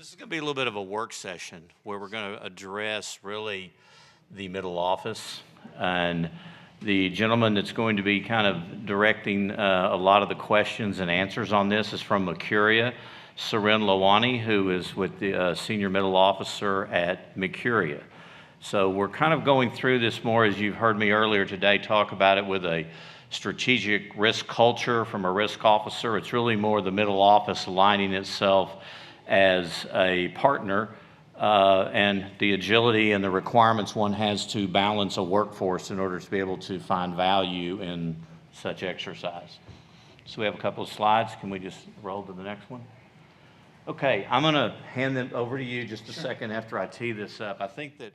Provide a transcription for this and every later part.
This is going to be a little bit of a work session where we're going to address really the middle office, and the gentleman that's going to be kind of directing a lot of the questions and answers on this is from Mercuria, Suren Lalwani, who is with the senior middle officer at Mercuria. So we're kind of going through this more, as you've heard me earlier today talk about it, with a strategic risk culture from a risk officer. It's really more the middle office aligning itself as a partner and the agility and the requirements one has to balance a workforce in order to be able to find value in such exercise. So we have a couple of slides. Can we just roll to the next one? Okay, I'm going to hand them over to you just a second after I tee this up. I think that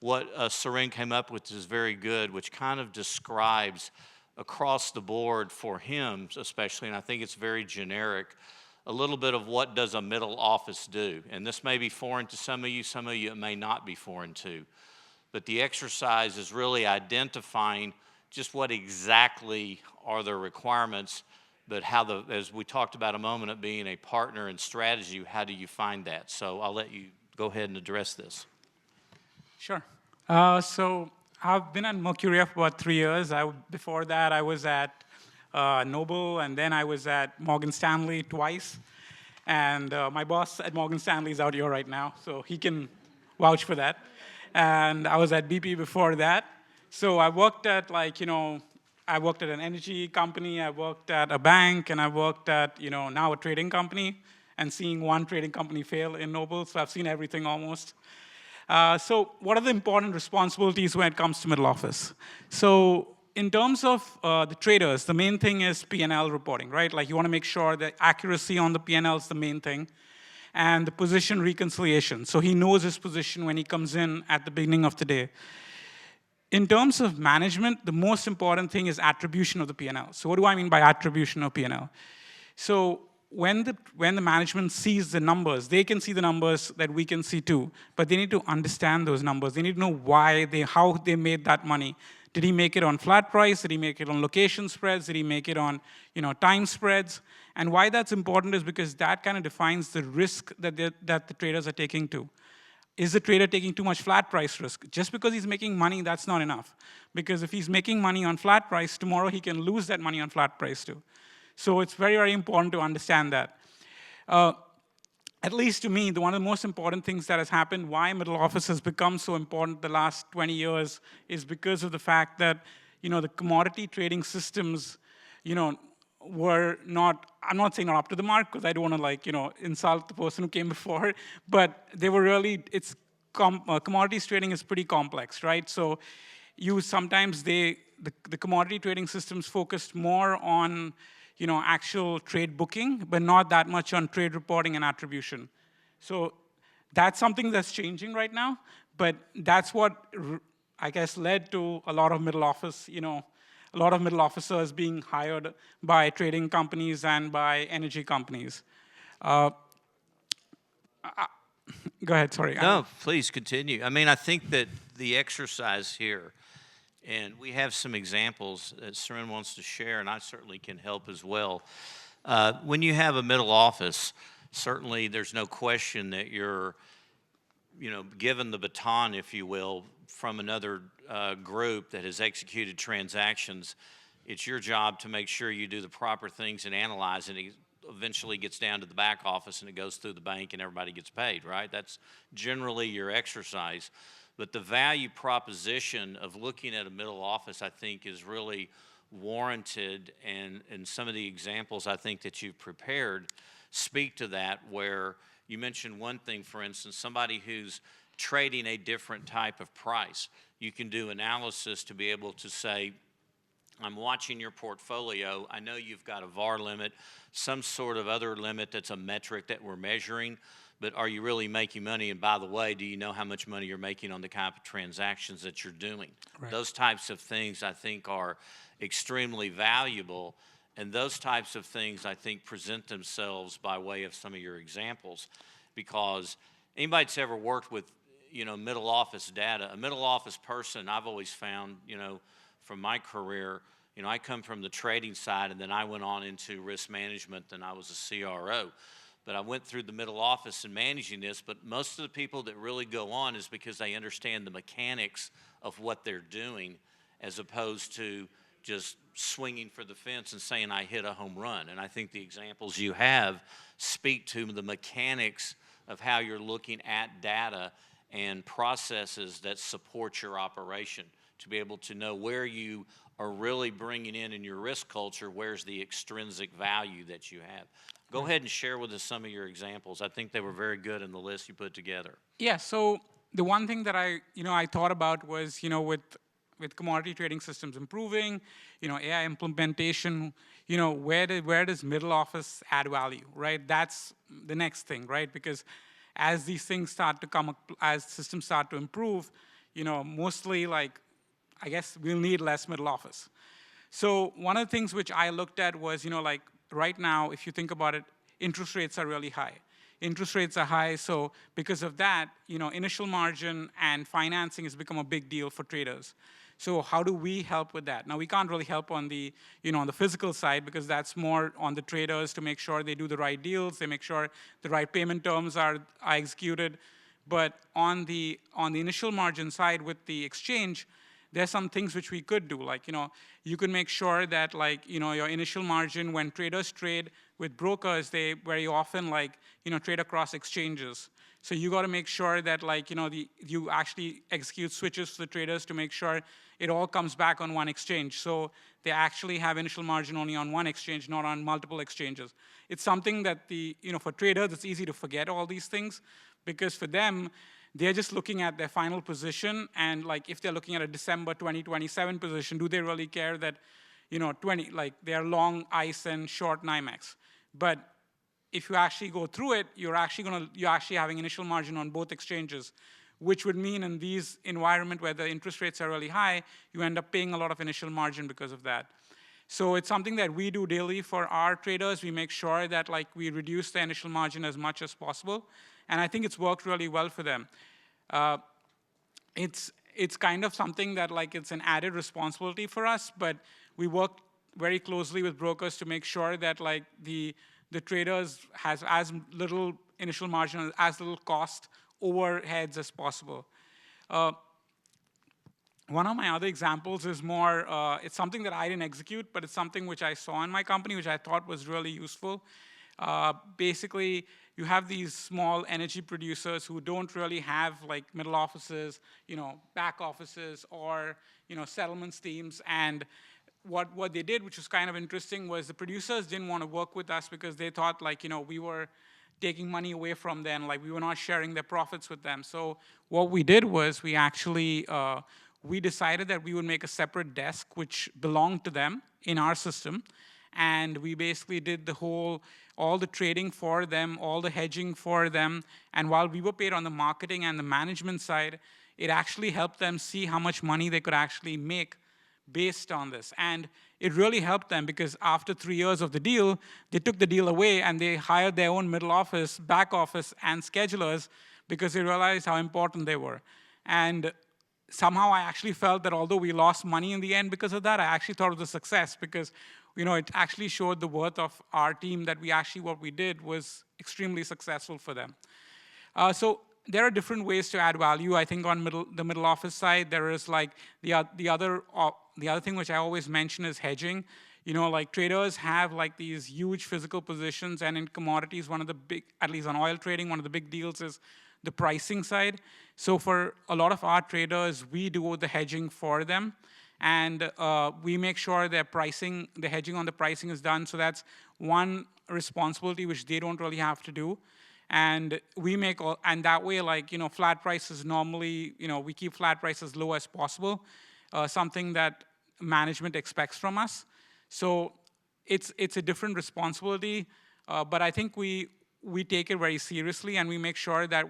what Suren came up with is very good, which kind of describes across the board for him especially, and I think it's very generic, a little bit of what does a middle office do. And this may be foreign to some of you it may not be foreign to. But the exercise is really identifying just what exactly are the requirements, but how as we talked about a moment, of being a partner in strategy, how do you find that? So I'll let you go ahead and address this. Sure. So I've been at Mercuria for about 3 years. Before that, I was at Noble, and then I was at Morgan Stanley twice. And my boss at Morgan Stanley is out here right now, so he can vouch for that. And I was at BP before that. So I worked at I worked at an energy company, I worked at a bank, and I worked at, now a trading company, and seeing one trading company fail in Noble, so I've seen everything almost. So what are the important responsibilities when it comes to middle office? So in terms of the traders, the main thing is P&L reporting, right? Like you want to make sure that accuracy on the P&L is the main thing, and the position reconciliation. So he knows his position when he comes in at the beginning of the day. In terms of management, the most important thing is attribution of the P&L. So what do I mean by attribution of P&L? So when the management sees the numbers, they can see the numbers that we can see too, but they need to understand those numbers. They need to know how they made that money. Did he make it on flat price? Did he make it on location spreads? Did he make it on time spreads? And why that's important is because that kind of defines the risk that the traders are taking too. Is the trader taking too much flat price risk? Just because he's making money, that's not enough. Because if he's making money on flat price, tomorrow he can lose that money on flat price too. So it's very, very important to understand that. At least to me, one of the most important things that has happened, why middle office has become so important the last 20 years, is because of the fact that the commodity trading systems were not, I'm not saying not up to the mark, because I don't want to insult the person who came before, but they were really, commodities trading is pretty complex, right? So sometimes the commodity trading systems focused more on actual trade booking, but not that much on trade reporting and attribution. So that's something that's changing right now, but that's what, I guess, led to a lot of middle office, a lot of middle officers being hired by trading companies and by energy companies. Go ahead, sorry. No, please continue. I mean, I think that the exercise here, and we have some examples that Suren wants to share, and I certainly can help as well. When you have a middle office, certainly there's no question that you're, given the baton, if you will, from another group that has executed transactions. It's your job to make sure you do the proper things and analyze, and it eventually gets down to the back office and it goes through the bank and everybody gets paid, right? That's generally your exercise. But the value proposition of looking at a middle office, I think, is really warranted, and some of the examples I think that you've prepared speak to that, where you mentioned one thing, for instance, somebody who's trading a different type of price. You can do analysis to be able to say, I'm watching your portfolio. I know you've got a VAR limit, some sort of other limit that's a metric that we're measuring, but are you really making money? And by the way, do you know how much money you're making on the kind of transactions that you're doing? Right. Those types of things, I think, are extremely valuable. And those types of things, I think, present themselves by way of some of your examples. Because anybody that's ever worked with, middle office data, a middle office person, I've always found, from my career, I come from the trading side, and then I went on into risk management, and I was a CRO. but I went through the middle office and managing this, but most of the people that really go on is because they understand the mechanics of what they're doing as opposed to just swinging for the fence and saying, I hit a home run. And I think the examples you have speak to the mechanics of how you're looking at data and processes that support your operation to be able to know where you are really bringing in your risk culture, where's the extrinsic value that you have. Go ahead and share with us some of your examples. I think they were very good in the list you put together. Yeah, so the one thing that I thought about was, with commodity trading systems improving, AI implementation, where does middle office add value, right? That's the next thing, right? Because as these things start to come up, as systems start to improve, mostly I guess we'll need less middle office. So one of the things which I looked at was, right now, if you think about it, interest rates are really high. Interest rates are high, so because of that, initial margin and financing has become a big deal for traders. So how do we help with that? Now, we can't really help on the, on the physical side because that's more on the traders to make sure they do the right deals, they make sure the right payment terms are executed. But on the initial margin side with the exchange, there's some things which we could do, you could make sure that your initial margin, when traders trade with brokers, they very often trade across exchanges. So you got to make sure that you actually execute switches to the traders to make sure it all comes back on one exchange. So they actually have initial margin only on one exchange, not on multiple exchanges. It's something that for traders, it's easy to forget all these things because for them, they're just looking at their final position, and if they're looking at a December 2027 position, do they really care that, they're long ICE and short NYMEX? But if you actually go through it, you're actually having initial margin on both exchanges, which would mean in these environment where the interest rates are really high, you end up paying a lot of initial margin because of that. So it's something that we do daily for our traders. We make sure that we reduce the initial margin as much as possible. And I think it's worked really well for them. It's kind of something that it's an added responsibility for us, but we work very closely with brokers to make sure that the traders has as little initial margin, as little cost overheads as possible. One of my other examples is more, it's something that I didn't execute, but it's something which I saw in my company, which I thought was really useful. Basically, you have these small energy producers who don't really have middle offices, back offices, or settlements teams. And what they did, which was kind of interesting, was the producers didn't want to work with us because they thought we were taking money away from them, we were not sharing their profits with them. So what we did was we actually we decided that we would make a separate desk which belonged to them in our system. And we basically did all the trading for them, all the hedging for them. And while we were paid on the marketing and the management side, it actually helped them see how much money they could actually make based on this. And it really helped them because after 3 years of the deal, they took the deal away and they hired their own middle office, back office, and schedulers because they realized how important they were. And somehow I actually felt that although we lost money in the end because of that, I actually thought it was a success because it actually showed the worth of our team that what we did was extremely successful for them. So there are different ways to add value. I think on the middle office side, there is the other thing which I always mention is hedging. Traders have these huge physical positions, and in commodities, one of the big, at least on oil trading, one of the big deals is the pricing side. So for a lot of our traders, we do the hedging for them. And we make sure the hedging on the pricing is done. So that's one responsibility which they don't really have to do. And and that way, flat prices normally, we keep flat prices low as possible, something that management expects from us. So it's a different responsibility, but I think we take it very seriously, and we make sure that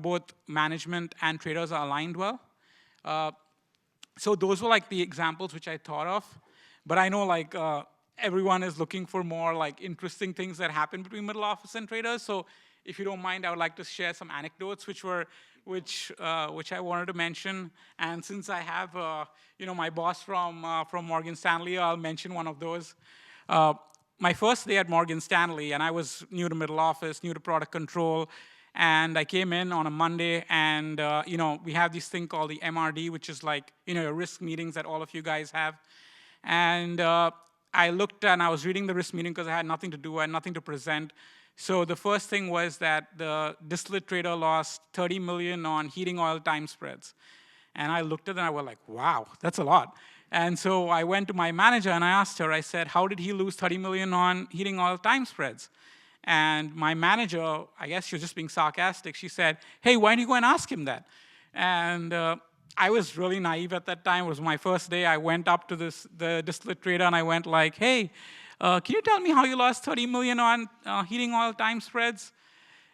both management and traders are aligned well. So those were the examples which I thought of, but I know everyone is looking for more interesting things that happen between middle office and traders. So if you don't mind, I would like to share some anecdotes which I wanted to mention. And since I have my boss from Morgan Stanley, I'll mention one of those. my first day at Morgan Stanley, and I was new to middle office, new to product control, and I came in on a Monday, and we have this thing called the MRD, which is like your risk meetings that all of you guys have. And I looked and I was reading the risk meeting because I had nothing to do, I had nothing to present. So the first thing was that the distillate trader lost 30 million on heating oil time spreads. And I looked at it and I was like, wow, that's a lot. And so I went to my manager and I asked her, I said, how did he lose 30 million on heating oil time spreads? And my manager, I guess she was just being sarcastic, she said, hey, why don't you go and ask him that? And I was really naive at that time. It was my first day. I went up to the distillate trader and I went like, hey, can you tell me how you lost 30 million on heating oil time spreads?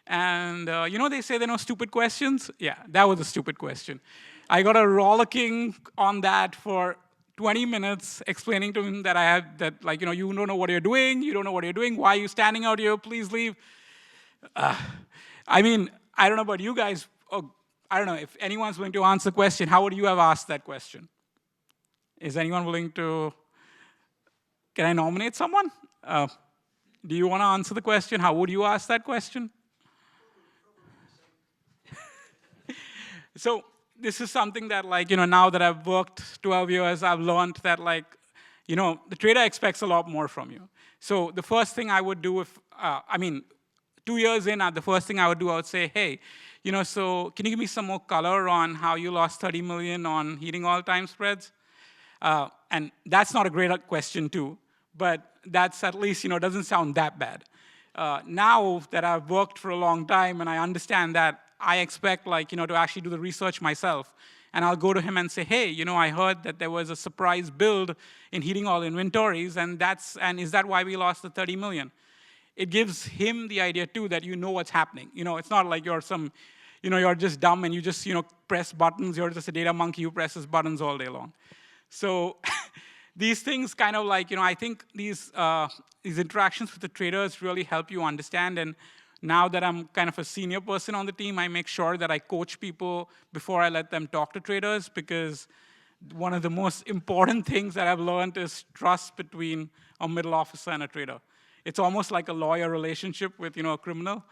And they say there are no stupid questions? Yeah, that was a stupid question. I got a rollicking on that for 20 minutes, explaining to him that you don't know what you're doing, why are you standing out here, please leave. I mean, I don't know about you guys, I don't know, if anyone's willing to answer the question, how would you have asked that question? Is anyone willing to, can I nominate someone? Do you want to answer the question? How would you ask that question? So this is something that, now that I've worked 12 years, I've learned that, the trader expects a lot more from you. So the first thing I would do 2 years in, the first thing I would say, hey, so can you give me some more color on how you lost 30 million on heating oil time spreads? And that's not a great question too, but that's at least, doesn't sound that bad. Now that I've worked for a long time and I understand that, I expect to actually do the research myself. And I'll go to him and say, hey, I heard that there was a surprise build in heating oil inventories, and is that why we lost the 30 million? It gives him the idea too that you know what's happening. It's not like you're you're just dumb and you just, press buttons. You're just a data monkey who presses buttons all day long. So these things kind of I think these interactions with the traders really help you understand. And now that I'm kind of a senior person on the team, I make sure that I coach people before I let them talk to traders, because one of the most important things that I've learned is trust between a middle officer and a trader. It's almost like a lawyer relationship with a criminal,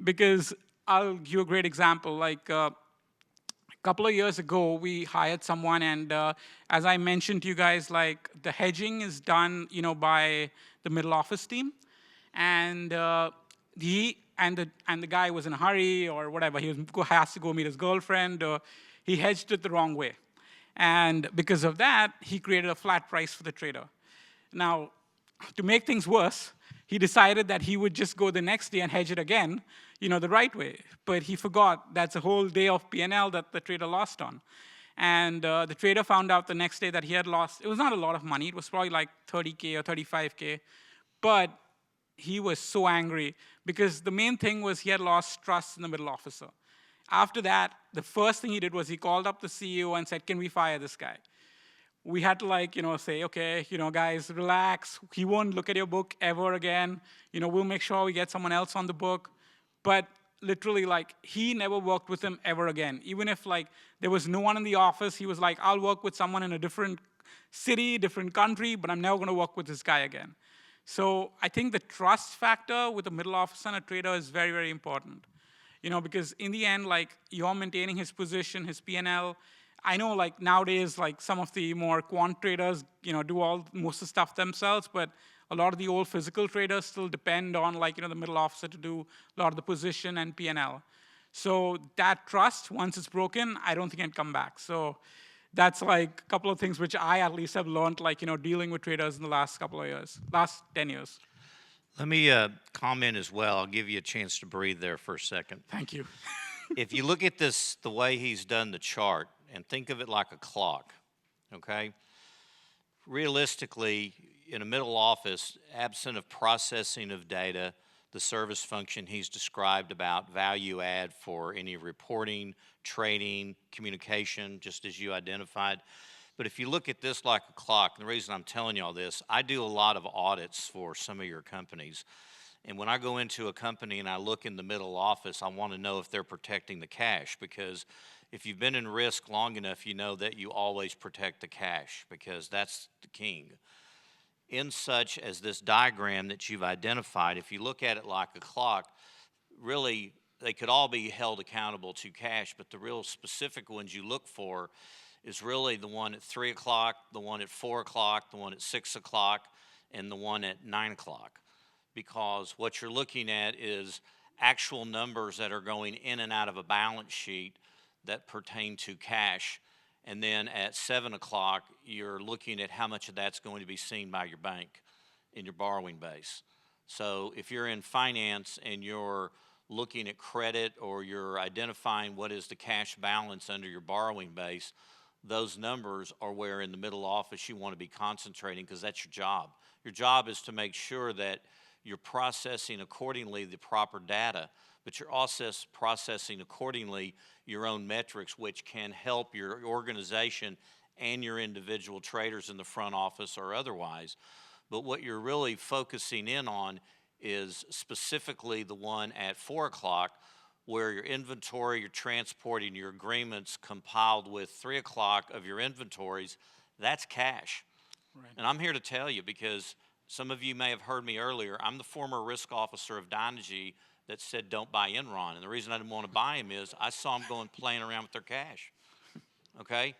because I'll give you a great example. A couple of years ago, we hired someone, and as I mentioned to you guys, the hedging is done by the middle office team, and the guy was in a hurry or whatever. He has to go meet his girlfriend, or he hedged it the wrong way. And because of that, he created a flat price for the trader. Now, to make things worse, he decided that he would just go the next day and hedge it again, the right way. But he forgot that's a whole day of P&L that the trader lost on. And the trader found out the next day that he had lost. It was not a lot of money. It was probably like 30K or 35K. But he was so angry because the main thing was he had lost trust in the middle officer. After that, the first thing he did was he called up the CEO and said, can we fire this guy? We had to say, okay, guys, relax. He won't look at your book ever again. We'll make sure we get someone else on the book. But literally, he never worked with him ever again. Even if, there was no one in the office, he was like, I'll work with someone in a different city, different country, but I'm never going to work with this guy again. So I think the trust factor with a middle officer and a trader is very, very important. Because in the end, you're maintaining his position, his P&L. I know, nowadays, some of the more quant traders, do most of the stuff themselves, but a lot of the old physical traders still depend on, the middle officer to do a lot of the position and P&L. So that trust, once it's broken, I don't think it can come back. So that's a couple of things which I at least have learned, dealing with traders in the last couple of years, last 10 years. Let me comment as well. I'll give you a chance to breathe there for a second. Thank you. If you look at this, the way he's done the chart, and think of it like a clock, okay? Realistically, in a middle office, absent of processing of data, the service function he's described about value add for any reporting, trading, communication, just as you identified. But if you look at this like a clock, and the reason I'm telling you all this, I do a lot of audits for some of your companies. And when I go into a company and I look in the middle office, I want to know if they're protecting the cash, because if you've been in risk long enough, you know that you always protect the cash, because that's the king. in such as this diagram that you've identified. If you look at it like a clock, really they could all be held accountable to cash, but the real specific ones you look for is really the one at 3 o'clock, the one at 4 o'clock, the one at 6 o'clock, and the one at 9 o'clock. Because what you're looking at is actual numbers that are going in and out of a balance sheet that pertain to cash. And then at 7 o'clock, you're looking at how much of that's going to be seen by your bank in your borrowing base. So if you're in finance and you're looking at credit or you're identifying what is the cash balance under your borrowing base, those numbers are where in the middle office you want to be concentrating, because that's your job. Your job is to make sure that you're processing accordingly the proper data, but you're also processing accordingly your own metrics, which can help your organization and your individual traders in the front office or otherwise. But what you're really focusing in on is specifically the one at 4 o'clock, where your inventory, your transporting, your agreements compiled with 3 o'clock of your inventories, that's cash. Right. And I'm here to tell you, because some of you may have heard me earlier, I'm the former risk officer of Dynegy that said don't buy Enron. And the reason I didn't want to buy him is I saw them playing around with their cash, okay?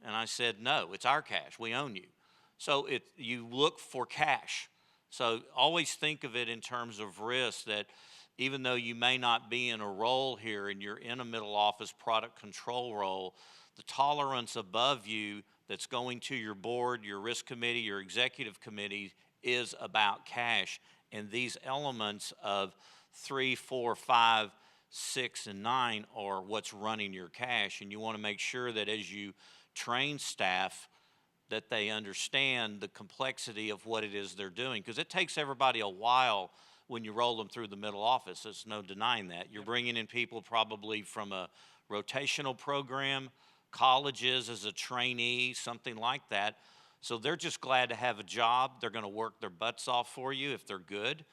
And I said, no, it's our cash, we own you. So you look for cash. So always think of it in terms of risk, that even though you may not be in a role here and you're in a middle office product control role, the tolerance above you that's going to your board, your risk committee, your executive committee is about cash. And these elements of 3, 4, 5, 6, and 9 are what's running your cash. And you want to make sure that as you train staff, that they understand the complexity of what it is they're doing. Because it takes everybody a while when you roll them through the middle office. There's no denying that. You're bringing in people probably from a rotational program, colleges as a trainee, something like that. So they're just glad to have a job. They're going to work their butts off for you if they're good,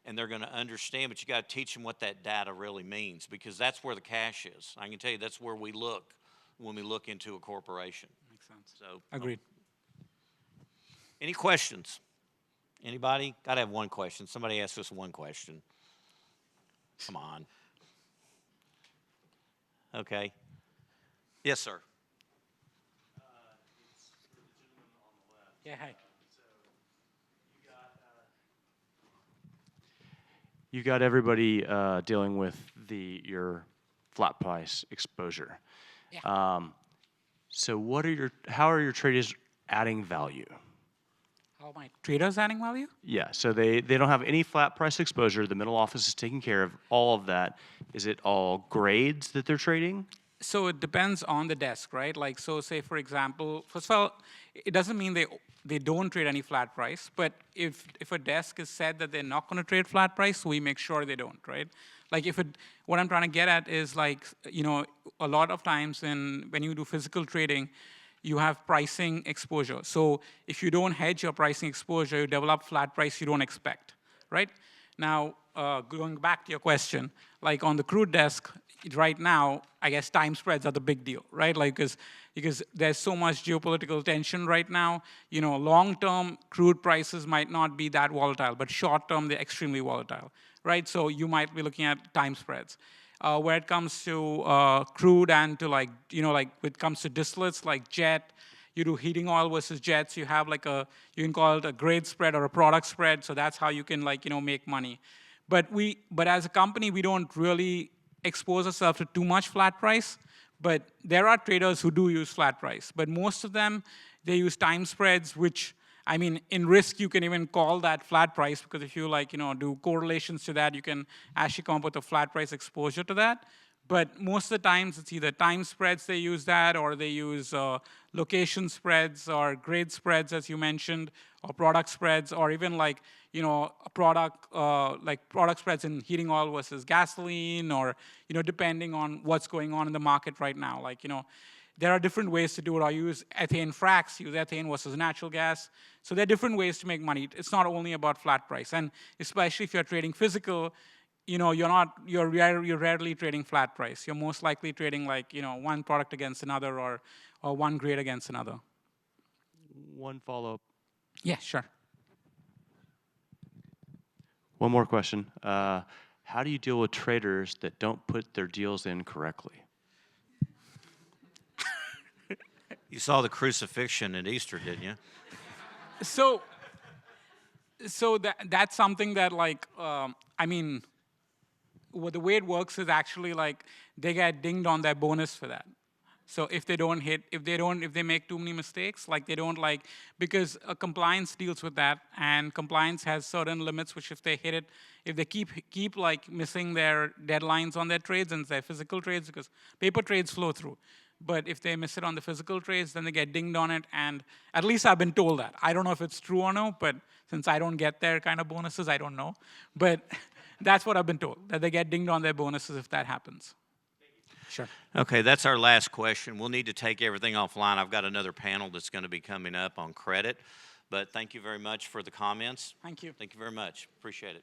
and they're going to understand, but you got to teach them what that data really means, because that's where the cash is. I can tell you that's where we look when we look into a corporation. Makes sense. So, Agreed. Any questions? Anybody? Got to have one question. Somebody ask us one question. Come on. Okay. Yes, sir. It's for the gentleman on the left. Yeah, hi. So you got everybody dealing with your flat price exposure. Yeah. So how are your traders adding value? How are my traders adding value? Yeah, so they don't have any flat price exposure. The middle office is taking care of all of that. Is it all grades that they're trading? So it depends on the desk, right? Like, so say, for example, first of all, it doesn't mean they don't trade any flat price, but if a desk is said that they're not going to trade flat price, we make sure they don't, right? Like, what I'm trying to get at is, like, a lot of times when you do physical trading, you have pricing exposure. So if you don't hedge your pricing exposure, you develop flat price you don't expect, right? Now, going back to your question, like on the crude desk, right now, I guess time spreads are the big deal, right? Like, because there's so much geopolitical tension right now. Long-term crude prices might not be that volatile, but short-term, they're extremely volatile, right? So you might be looking at time spreads. Where it comes to crude and to when it comes to distillates like jet, you do heating oil versus jets. You have you can call it a grade spread or a product spread. So that's how you can make money. But as a company, we don't really expose ourselves to too much flat price. But there are traders who do use flat price. But most of them, they use time spreads, which, I mean, in risk, you can even call that flat price, because if you do correlations to that, you can actually come up with a flat price exposure to that. But most of the times, it's either time spreads they use that, or they use location spreads or grade spreads, as you mentioned, or product spreads, or even product spreads in heating oil versus gasoline, or depending on what's going on in the market right now. There are different ways to do it. I use ethane fracs, use ethane versus natural gas. So there are different ways to make money. It's not only about flat price. And especially if you're trading physical, you're rarely trading flat price. You're most likely trading one product against another, or one grade against another. One follow-up. Yeah, sure. One more question. How do you deal with traders that don't put their deals in correctly? You saw the crucifixion at Easter, didn't you? So, that's something that the way it works is actually like they get dinged on their bonus for that. So if they make too many mistakes, like they don't like, because compliance deals with that, and compliance has certain limits, which if they hit it, if they keep like missing their deadlines on their trades and their physical trades, because paper trades flow through. But if they miss it on the physical trades, then they get dinged on it, and at least I've been told that. I don't know if it's true or no, but since I don't get their kind of bonuses, I don't know. But that's what I've been told, that they get dinged on their bonuses if that happens. Sure. Okay, that's our last question. We'll need to take everything offline. I've got another panel that's going to be coming up on credit. But thank you very much for the comments. Thank you. Thank you very much. Appreciate it.